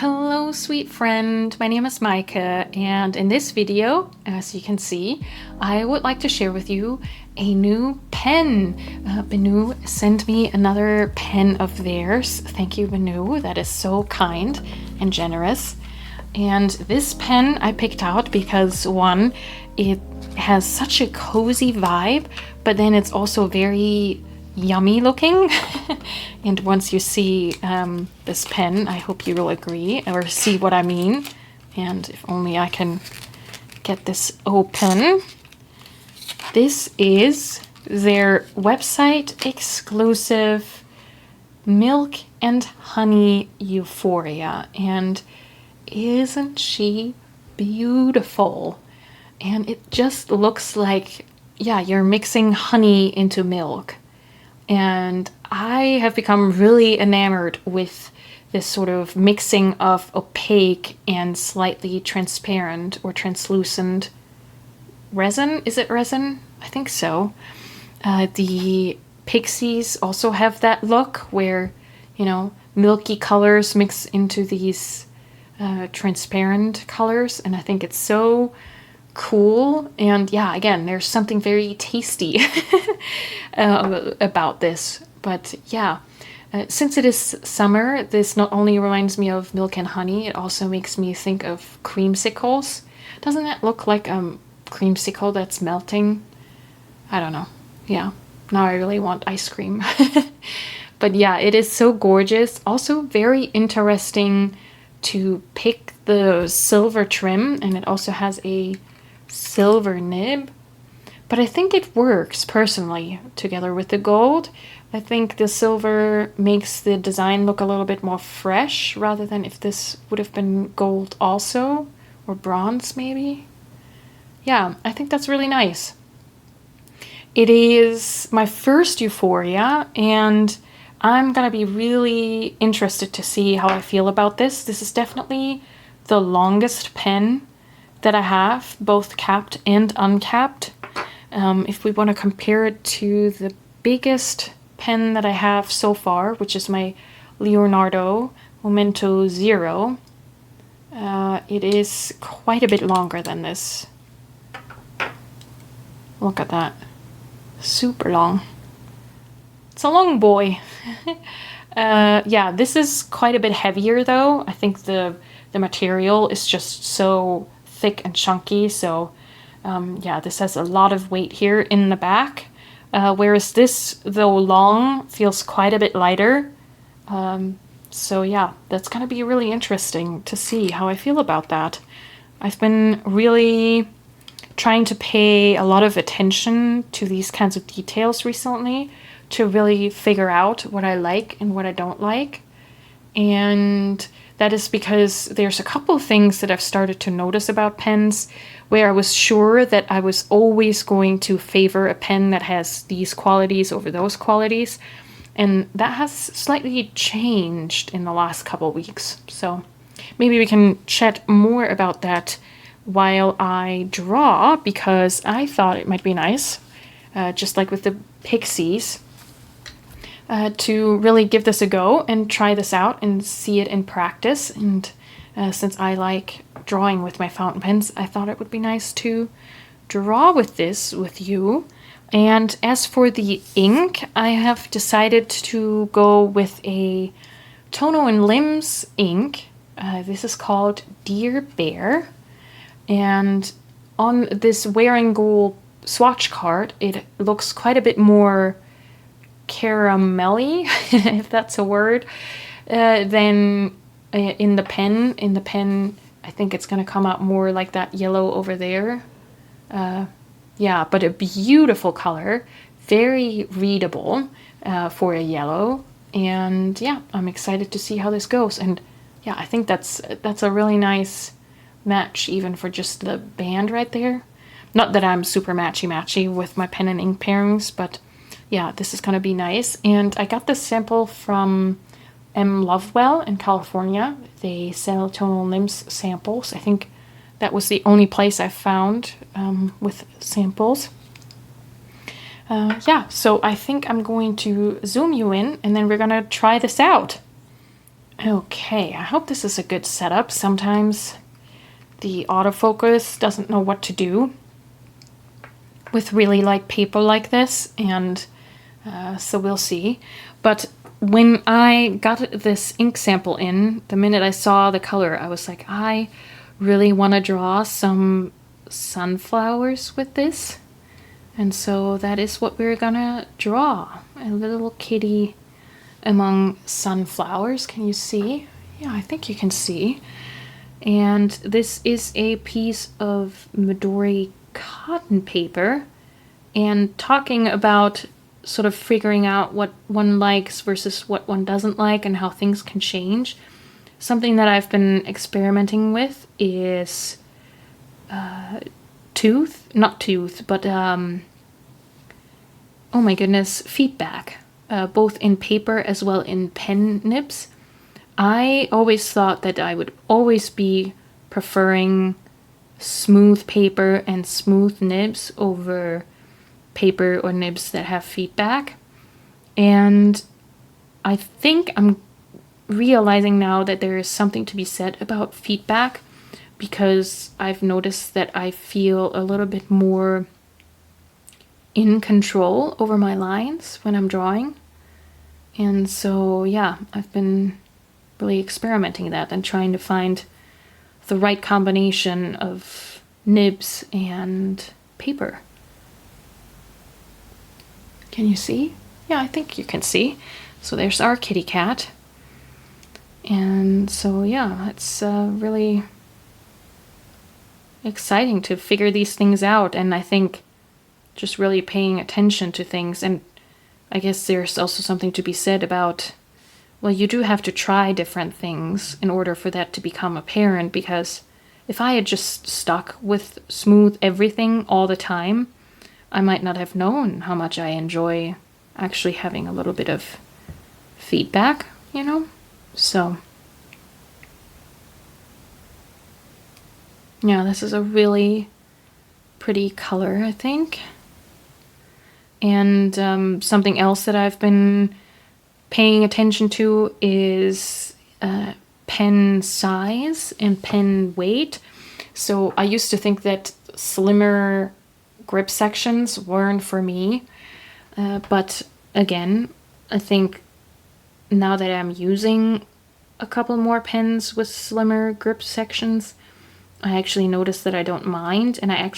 Hello, sweet friend. My name is Micah, and in this video, as you can see, I would like to share with you a new pen. BENU sent me another pen of theirs. Thank you, BENU. That is so kind and generous. And this pen I picked out because, one, it has such a cozy vibe, but then it's also very yummy looking. And once you see this pen, I hope you will agree or see what I mean. And if only I can get this open. This is their website exclusive Milk and Honey Euphoria. And isn't she beautiful? And it just looks like, yeah, you're mixing honey into milk. And I have become really enamored with this sort of mixing of opaque and slightly transparent or translucent resin. Is it resin? I think so. The Pixies also have that look where, you know, milky colors mix into these transparent colors. And I think it's so cool. And yeah, again, there's something very tasty about this. But yeah, since it is summer, this not only reminds me of milk and honey, it also makes me think of creamsicles. Doesn't that look like a creamsicle that's melting? I don't know. Yeah, now I really want ice cream. But yeah, it is so gorgeous. Also very interesting to pick the silver trim, and it also has a silver nib, but I think it works personally together with the gold. I think the silver makes the design look a little bit more fresh rather than if this would have been gold also, or bronze maybe. Yeah, I think that's really nice. It is my first Euphoria, and I'm gonna be really interested to see how I feel about this. This is definitely the longest pen that I have, both capped and uncapped. If we want to compare it to the biggest pen that I have so far, which is my Leonardo Momento Zero, it is quite a bit longer than this. Look at that. Super long. It's a long boy. Yeah, this is quite a bit heavier though. I think the material is just so thick and chunky, so yeah, this has a lot of weight here in the back, whereas this, though long, feels quite a bit lighter. So yeah, that's gonna be really interesting to see how I feel about that. I've been really trying to pay a lot of attention to these kinds of details recently to really figure out what I like and what I don't like. And that is because there's a couple things that I've started to notice about pens where I was sure that I was always going to favor a pen that has these qualities over those qualities. And that has slightly changed in the last couple weeks. So maybe we can chat more about that while I draw, because I thought it might be nice, just like with the Pixies, to really give this a go and try this out and see it in practice. And since I like drawing with my fountain pens, I thought it would be nice to draw with this with you. And as for the ink, I have decided to go with a Tono&Lims ink. This is called Dear Bear. And on this Wearing Gold swatch card, it looks quite a bit more caramelly, if that's a word, than in the pen. In the pen, I think it's going to come out more like that yellow over there. Yeah, but a beautiful color, very readable for a yellow. And yeah, I'm excited to see how this goes. And yeah, I think that's a really nice match even for just the band right there. Not that I'm super matchy-matchy with my pen and ink pairings, but yeah, this is going to be nice. And I got this sample from M. Lovewell in California. They sell Tono&Lims samples. I think that was the only place I found with samples. Yeah, so I think I'm going to zoom you in and then we're going to try this out. Okay, I hope this is a good setup. Sometimes the autofocus doesn't know what to do with really light paper like this, and so we'll see. But when I got this ink sample in, the minute I saw the color, I was like, I really want to draw some sunflowers with this. And so that is what we're gonna draw. A little kitty among sunflowers. Can you see? Yeah, I think you can see. And this is a piece of Midori cotton paper. And talking about sort of figuring out what one likes versus what one doesn't like and how things can change. Something that I've been experimenting with is oh my goodness, feedback, both in paper as well in pen nibs. I always thought that I would always be preferring smooth paper and smooth nibs over paper or nibs that have feedback. And I think I'm realizing now that there is something to be said about feedback, because I've noticed that I feel a little bit more in control over my lines when I'm drawing. And so, yeah, I've been really experimenting that and trying to find the right combination of nibs and paper. Can you see? Yeah, I think you can see. So there's our kitty cat. And so, yeah, it's really exciting to figure these things out. And I think just really paying attention to things. And I guess there's also something to be said about, well, you do have to try different things in order for that to become apparent, because if I had just stuck with smooth everything all the time, I might not have known how much I enjoy actually having a little bit of feedback, you know? So, yeah, this is a really pretty color, I think. And something else that I've been paying attention to is pen size and pen weight. So I used to think that slimmer grip sections weren't for me. But again, I think now that I'm using a couple more pens with slimmer grip sections, I actually notice that I don't mind, and I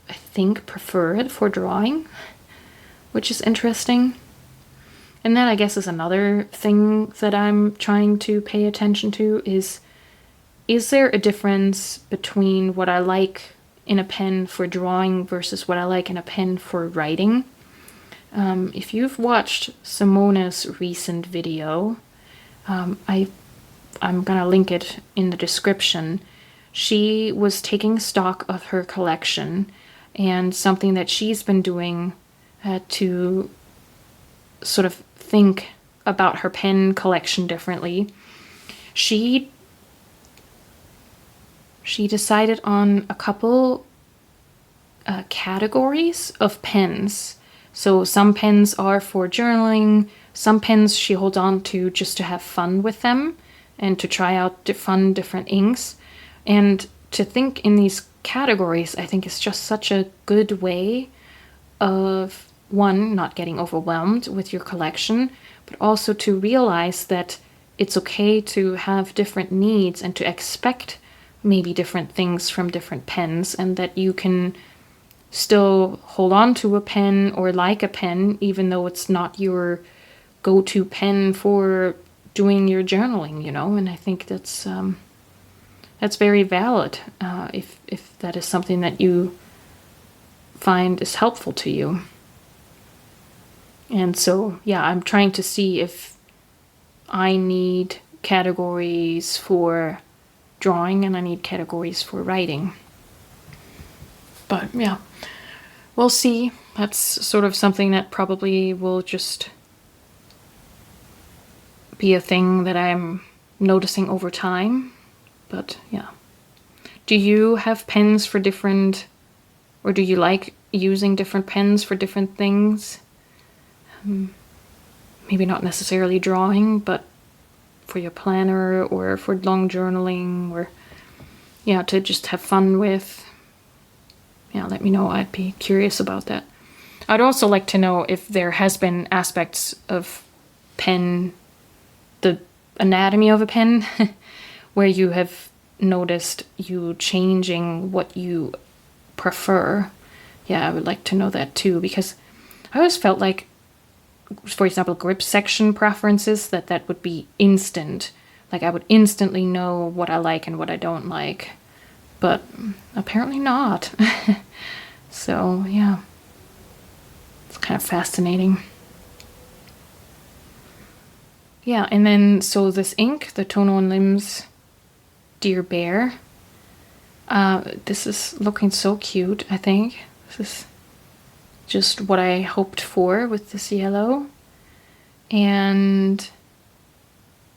think prefer it for drawing, which is interesting. And that, I guess, is another thing that I'm trying to pay attention to is there a difference between what I like in a pen for drawing versus what I like in a pen for writing? If you've watched Simona's recent video, I'm gonna link it in the description. She was taking stock of her collection, and something that she's been doing to sort of think about her pen collection differently. She decided on a couple categories of pens. So some pens are for journaling, some pens she holds on to just to have fun with them and to try out different inks. And to think in these categories, I think is just such a good way of, one, not getting overwhelmed with your collection, but also to realize that it's okay to have different needs and to expect maybe different things from different pens, and that you can still hold on to a pen or like a pen even though it's not your go-to pen for doing your journaling, you know. And I think that's very valid if that is something that you find is helpful to you. And so, yeah, I'm trying to see if I need categories for drawing and I need categories for writing. But yeah, we'll see. That's sort of something that probably will just be a thing that I'm noticing over time. But yeah. Do you have pens for different, or do you like using different pens for different things? Maybe not necessarily drawing, but for your planner or for long journaling, or yeah, to just have fun with. Yeah, let me know. I'd be curious about that. I'd also like to know if there has been aspects of pen, the anatomy of a pen, where you have noticed you changing what you prefer. Yeah, I would like to know that too, because I always felt like, for example, grip section preferences, that would be instant. Like I would instantly know what I like and what I don't like. But apparently not. So yeah, it's kind of fascinating. Yeah, and then so this ink, the Tono&Lims Dear Bear. This is looking so cute, I think. This is just what I hoped for with this yellow. And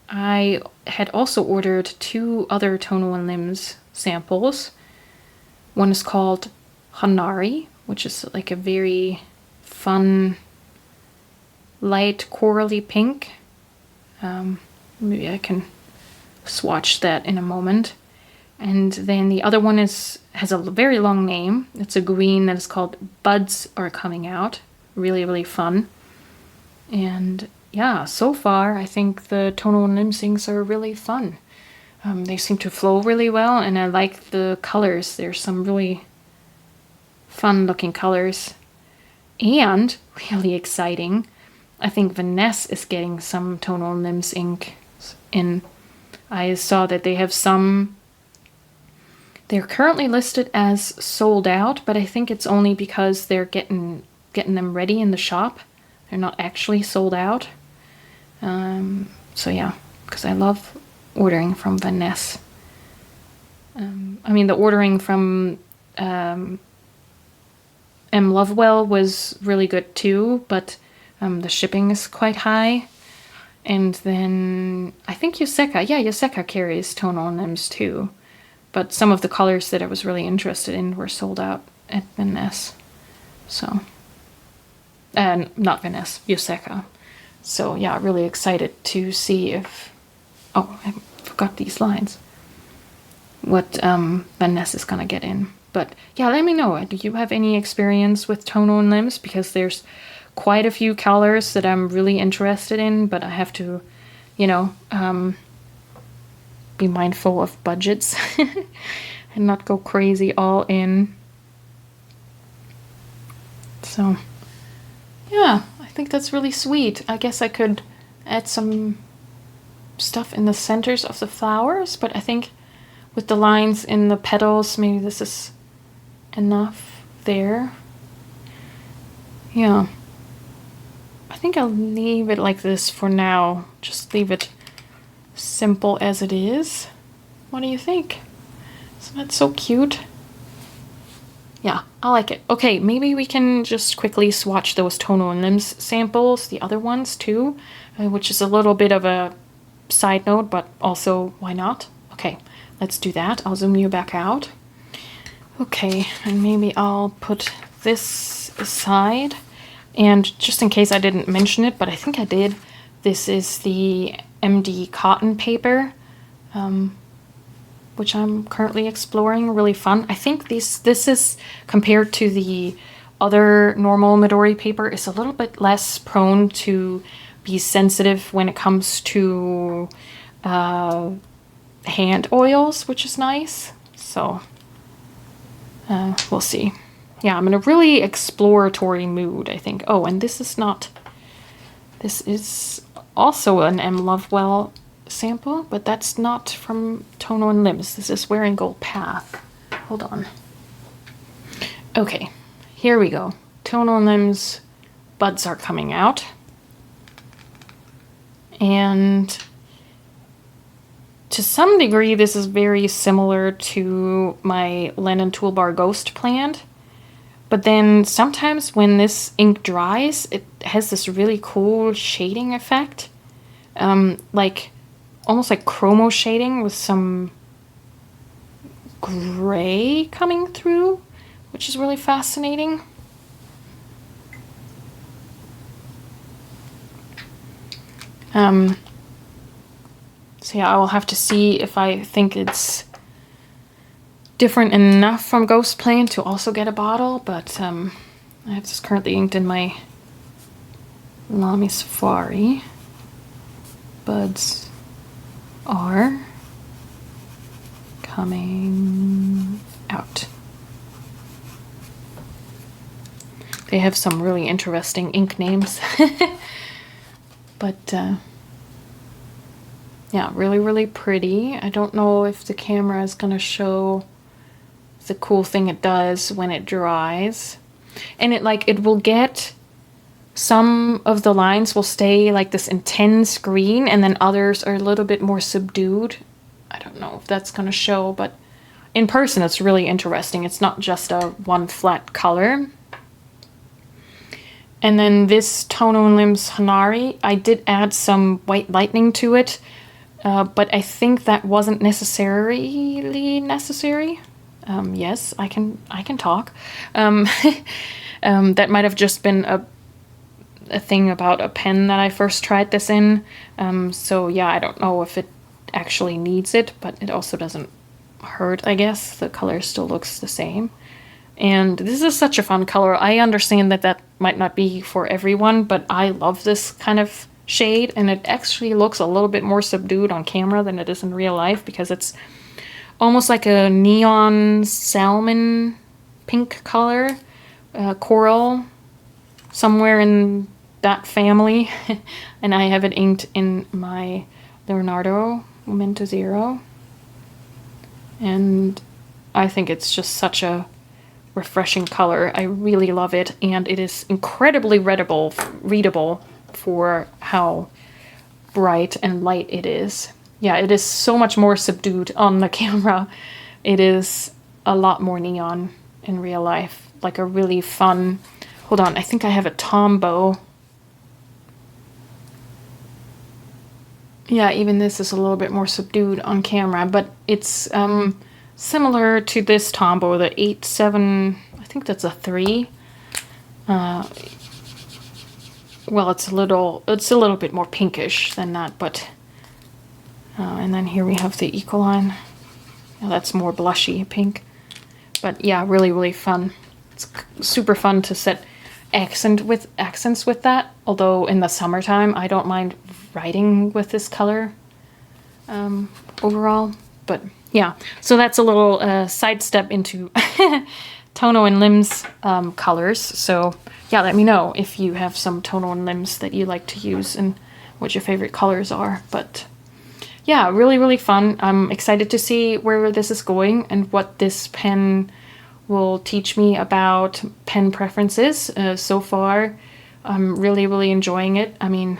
I had also ordered 2 other Tono&Lims samples. One is called Hanari, which is like a very fun, light corally pink. Maybe I can swatch that in a moment. And then the other one has a very long name. It's a green that is called Buds Are Coming Out. Really, really fun. And yeah, so far I think the Tono&Lims inks are really fun. They seem to flow really well, and I like the colors. There's some really fun looking colors. And really exciting, I think Vanessa is getting some Tono&Lims ink in. I saw that they have some. They're currently listed as sold out, but I think it's only because they're getting them ready in the shop. They're not actually sold out. So yeah, because I love ordering from Vanessa. I mean, the ordering from M. Lovewell was really good too, but the shipping is quite high. And then I think Yoseka carries Tono&Lims too. But some of the colors that I was really interested in were sold out at Vanessa. So, not Vanessa, Yoseka. So yeah, really excited to see if, oh, I forgot these lines, what Vanessa is gonna get in. But yeah, let me know. Do you have any experience with Tono&Lims? Because there's quite a few colors that I'm really interested in, but I have to, you know, be mindful of budgets and not go crazy all in. So yeah, I think that's really sweet. I guess I could add some stuff in the centers of the flowers, but I think with the lines in the petals, maybe this is enough there. Yeah, I think I'll leave it like this for now. Just leave it simple as it is. What do you think? Isn't that so cute? Yeah, I like it. Okay, maybe we can just quickly swatch those Tono&Lims samples, the other ones too, which is a little bit of a side note, but also why not? Okay, let's do that. I'll zoom you back out. Okay, and maybe I'll put this aside. And just in case I didn't mention it, but I think I did, this is the MD cotton paper, which I'm currently exploring. Really fun. I think this is, compared to the other normal Midori paper, is a little bit less prone to be sensitive when it comes to hand oils, which is nice. So we'll see. Yeah, I'm in a really exploratory mood, I think. Oh, and this is also an M. Lovewell sample, but that's not from Tono&Lims. This is Wearing Gold Path. Hold on. Okay, here we go. Tono&Lims Buds Are Coming Out. And to some degree, this is very similar to my Lennon Toolbar Ghost plant. But then sometimes when this ink dries, it has this really cool shading effect. Like almost like chromo shading with some gray coming through, which is really fascinating. So yeah, I will have to see if I think it's different enough from Ghost Plane to also get a bottle, but I have this currently inked in my Lamy Safari. Buds are coming out. They have some really interesting ink names. But yeah, really, really pretty. I don't know if the camera is gonna show the cool thing it does when it dries. And it will get, some of the lines will stay like this intense green, and then others are a little bit more subdued. I don't know if that's gonna show, but in person it's really interesting. It's not just a one flat color. And then this Tono&Lims Hanari, I did add some white lightning to it, but I think that wasn't necessarily necessary. Yes, I can talk. That might have just been a thing about a pen that I first tried this in. So yeah, I don't know if it actually needs it, but it also doesn't hurt, I guess. The color still looks the same. And this is such a fun color. I understand that that might not be for everyone, but I love this kind of shade, and it actually looks a little bit more subdued on camera than it is in real life, because it's almost like a neon salmon pink color, coral, somewhere in that family. And I have it inked in my Leonardo Momento Zero. And I think it's just such a refreshing color. I really love it, and it is incredibly readable for how bright and light it is. Yeah, it is so much more subdued on the camera. It is a lot more neon in real life. Like a really fun, hold on, I think I have a Tombow. Yeah, even this is a little bit more subdued on camera, but it's similar to this Tombow, the 8-7, I think that's a 3. Well, it's a little bit more pinkish than that, but and then here we have the Ecoline. Yeah, that's more blushy pink. But yeah, really, really fun. It's super fun to set accents with that. Although in the summertime, I don't mind writing with this color overall. But yeah, so that's a little sidestep into Tono&Lims colors. So yeah, let me know if you have some Tono&Lims that you like to use and what your favorite colors are. But yeah, really, really fun. I'm excited to see where this is going and what this pen will teach me about pen preferences. So far, I'm really, really enjoying it. I mean,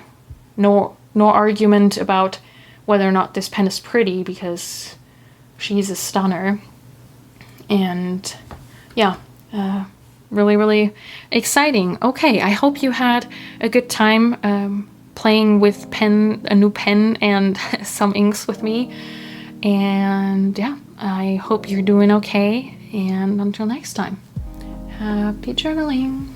no argument about whether or not this pen is pretty, because she's a stunner. And yeah, really, really exciting. Okay, I hope you had a good time playing with a new pen and some inks with me. And yeah, I hope you're doing okay. And until next time, happy journaling.